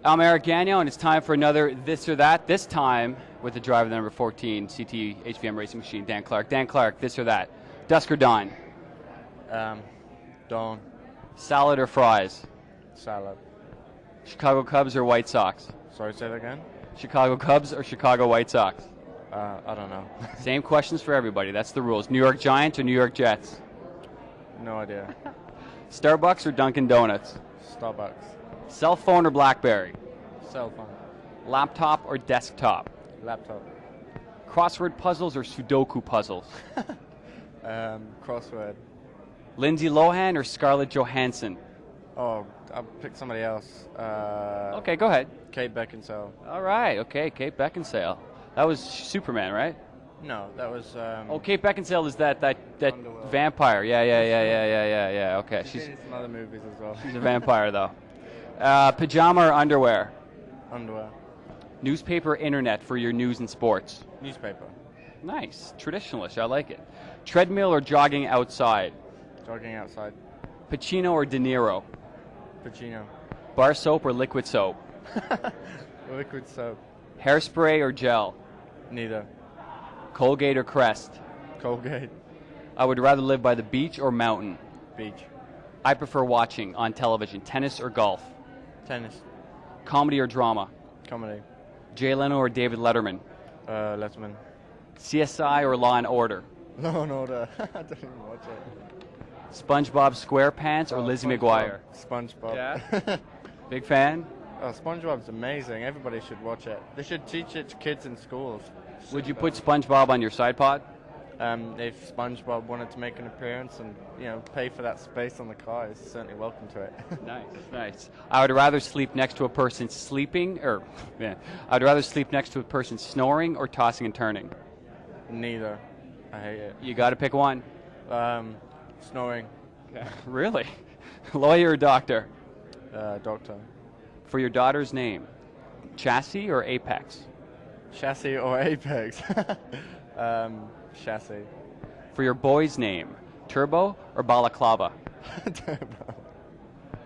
I'm Eric Gagnon, and it's time for another This or That, this time with the driver number 14, CT HVM Racing Machine, Dan Clarke. Dan Clarke, This or That, dusk or dawn? Dawn. Salad or fries? Salad. Chicago Cubs or White Sox? Sorry, say that again? Chicago Cubs or Chicago White Sox? I don't know. Same questions for everybody. That's the rules. New York Giants or New York Jets? No idea. Starbucks or Dunkin' Donuts? Starbucks. Cell phone or BlackBerry? Cell phone. Laptop or desktop? Laptop. Crossword puzzles or Sudoku puzzles? Crossword. Lindsay Lohan or Scarlett Johansson? Oh, I'll pick somebody else. Okay, go ahead. Kate Beckinsale. All right, okay, Kate Beckinsale. That was Superman, right? No, that was. Kate Beckinsale is that Underworld. vampire. Yeah. Okay, She's in some other movies as well. she's a vampire though. Pajama or underwear? Underwear. Newspaper, or internet for your news and sports? Newspaper. Nice, traditionalist. I like it. Treadmill or jogging outside? Jogging outside. Pacino or De Niro? Pacino. Bar soap or liquid soap? Liquid soap. Hairspray or gel? Neither. Colgate or Crest? Colgate. I would rather live by the beach or mountain. Beach. I prefer watching on television, tennis or golf? Tennis. Comedy or drama? Comedy. Jay Leno or David Letterman? Letterman. CSI or Law and Order? Law and Order. I don't even watch it. SpongeBob SquarePants or Lizzie McGuire? SpongeBob. Yeah? Big fan? Oh, SpongeBob's amazing. Everybody should watch it. They should teach it to kids in schools. Would you put SpongeBob on your side pod? If SpongeBob wanted to make an appearance and pay for that space on the car, he's certainly welcome to it. Nice. I would rather sleep next to a person I'd rather sleep next to a person snoring or tossing and turning. Neither. I hate it. You got to pick one. Snoring. Really? Lawyer or doctor? Doctor. For your daughter's name, Chassis or Apex? Chassis or Apex? Chassis. For your boy's name, Turbo or Balaclava? Turbo.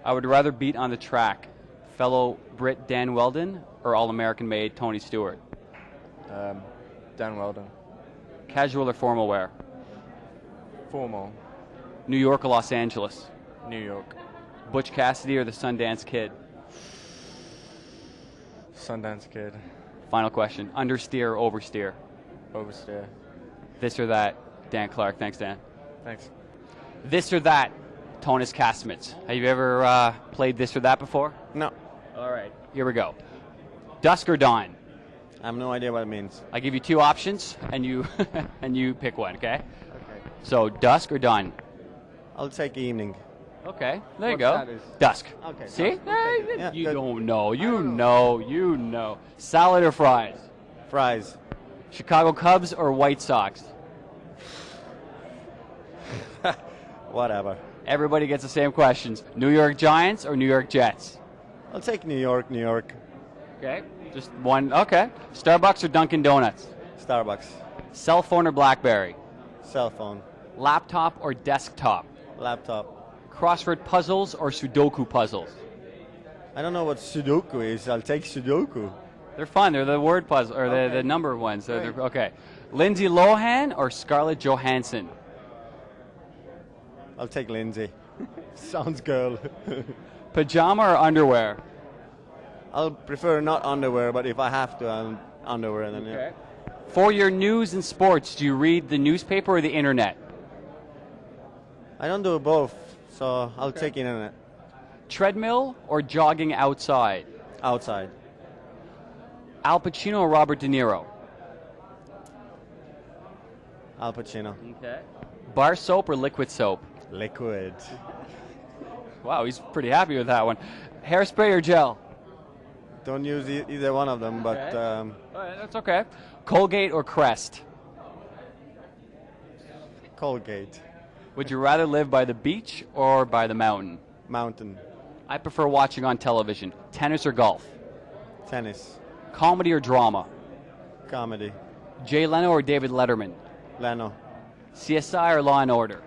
I would rather beat on the track, fellow Brit Dan Weldon or All-American made Tony Stewart? Dan Weldon. Casual or formal wear? Formal. New York or Los Angeles? New York. Butch Cassidy or the Sundance Kid? Sundance Kid. Final question, understeer or oversteer? Oversteer. This or that, Dan Clarke. Thanks, Dan. Thanks. This or that, Tonis Kasamets. Have you ever played this or that before? No. All right, here we go. Dusk or dawn? I have no idea what it means. I give you two options, and you and you pick one, okay? Okay. So, dusk or dawn? I'll take evening. Okay, there you What go. that is? Dusk. Okay. See? Yeah, You good. don't know. You know. Salad or fries? Fries. Chicago Cubs or White Sox? Whatever. Everybody gets the same questions. New York Giants or New York Jets? I'll take New York. Okay, just one. Okay. Starbucks or Dunkin' Donuts? Starbucks. Cell phone or BlackBerry? Cell phone. Laptop or desktop? Laptop. Crossword puzzles or Sudoku puzzles? I don't know what Sudoku is. I'll take Sudoku. They're fun. They're the word puzzle or the number ones. Okay. Lindsay Lohan or Scarlett Johansson? I'll take Lindsay. Sounds girl. Pajama or underwear? I'll prefer not underwear, but if I have to, I'll underwear. Then yeah. For your news and sports, do you read the newspaper or the internet? I don't do both, so I'll take internet. Treadmill or jogging outside? Outside. Al Pacino or Robert De Niro? Al Pacino. Okay. Bar soap or liquid soap? Liquid. Wow, he's pretty happy with that one. Hairspray or gel? Don't use either one of them, but All right, that's okay. Colgate or Crest? Colgate. Would you rather live by the beach or by the mountain? Mountain. I prefer watching on television. Tennis or golf? Tennis. Comedy or drama? Comedy. Jay Leno or David Letterman? Leno. CSI or Law and Order?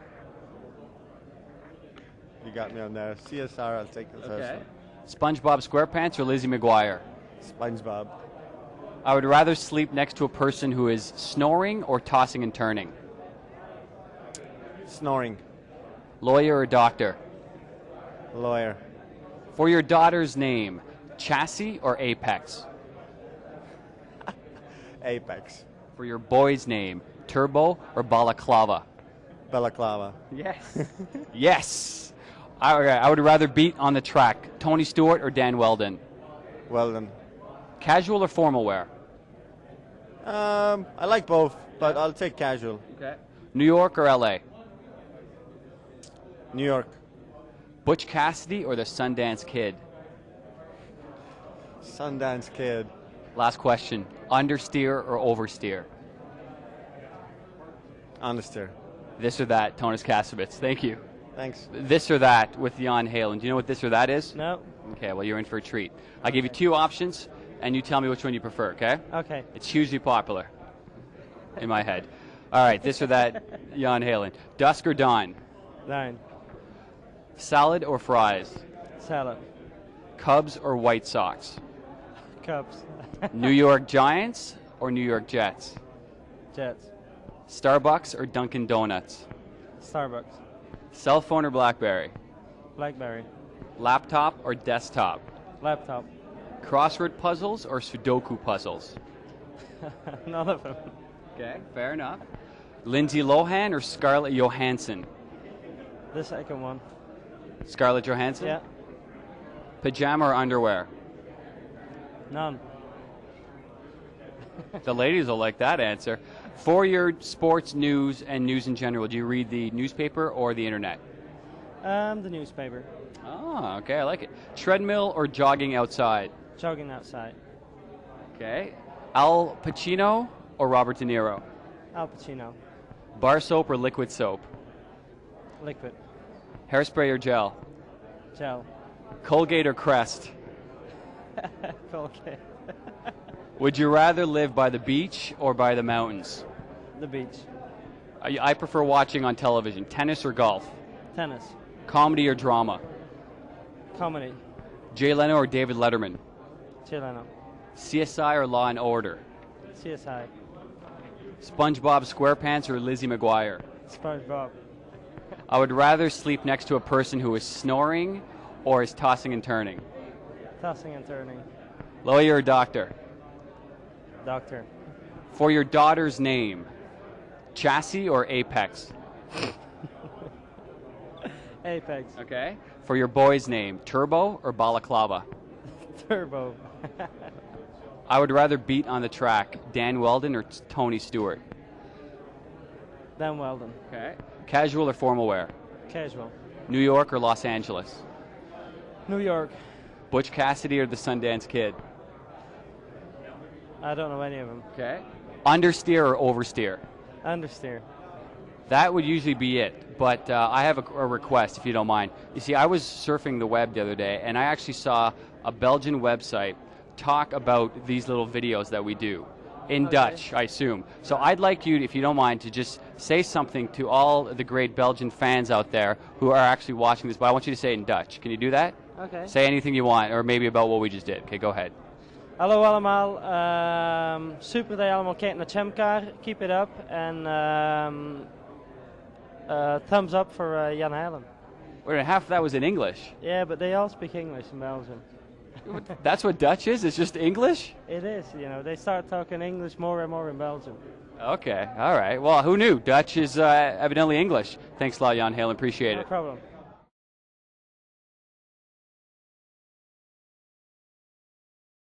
You got me on there. CSR, I'll take the first one. SpongeBob SquarePants or Lizzie McGuire? SpongeBob. I would rather sleep next to a person who is snoring or tossing and turning. Snoring. Lawyer or doctor? Lawyer. For your daughter's name, Chassis or Apex? Apex. For your boy's name, Turbo or Balaclava? Balaclava. Yes. Yes. I would rather beat on the track, Tony Stewart or Dan Weldon? Weldon. Casual or formal wear? I like both, but I'll take casual. Okay. New York or LA? New York. Butch Cassidy or the Sundance Kid? Sundance Kid. Last question. Understeer or oversteer? Understeer. This or that, Tonis Kasamets. Thank you. Thanks. This or that with Jan Heylen. Do you know what this or that is? No. Okay, well, you're in for a treat. I'll give you two options, and you tell me which one you prefer, okay? Okay. It's hugely popular in my head. All right, this or that, Jan Heylen. Dusk or dawn? 9. Salad or fries? Salad. Cubs or White Sox? Cubs. New York Giants or New York Jets? Jets. Starbucks or Dunkin' Donuts? Starbucks. Cell phone or BlackBerry? Blackberry. Laptop or desktop? Laptop. Crossword puzzles or Sudoku puzzles? None of them. Okay, fair enough. Lindsay Lohan or Scarlett Johansson? The second one. Scarlett Johansson? Yeah. Pajama or underwear? None. The ladies will like that answer. For your sports news and news in general, do you read the newspaper or the internet? The newspaper. Oh, okay, I like it. Treadmill or jogging outside? Jogging outside. Okay. Al Pacino or Robert De Niro? Al Pacino. Bar soap or liquid soap? Liquid. Hairspray or gel? Gel. Colgate or Crest? Colgate. Would you rather live by the beach or by the mountains? The beach. I prefer watching on television. Tennis or golf? Tennis. Comedy or drama? Comedy. Jay Leno or David Letterman? Jay Leno. CSI or Law and Order? CSI. SpongeBob SquarePants or Lizzie McGuire? SpongeBob. I would rather sleep next to a person who is snoring or is tossing and turning. Tossing and turning. Lawyer or doctor? Doctor. For your daughter's name, Chassis or Apex? Apex. Okay. For your boy's name, Turbo or Balaclava? Turbo. I would rather beat on the track, Dan Weldon or Tony Stewart? Dan Weldon. Okay. Casual or formal wear? Casual. New York or Los Angeles? New York. Butch Cassidy or the Sundance Kid? I don't know any of them. Okay. Understeer or oversteer? Understeer. That would usually be it, but I have a request, if you don't mind. You see, I was surfing the web the other day, and I actually saw a Belgian website talk about these little videos that we do. In Dutch, I assume. So I'd like you, if you don't mind, to just say something to all the great Belgian fans out there who are actually watching this, but I want you to say it in Dutch. Can you do that? Okay. Say anything you want, or maybe about what we just did. Okay, go ahead. Hallo allemaal, super dat je allemaal kijkt naar Chamcar. Keep it up and thumbs up for Jan Heylen. Wait, half of that was in English. Yeah, but they all speak English in Belgium. That's what Dutch is? It's just English? It is, you know, they start talking English more and more in Belgium. Okay, all right. Well, who knew? Dutch is evidently English. Thanks a lot, Jan Heylen. Appreciate No it. problem.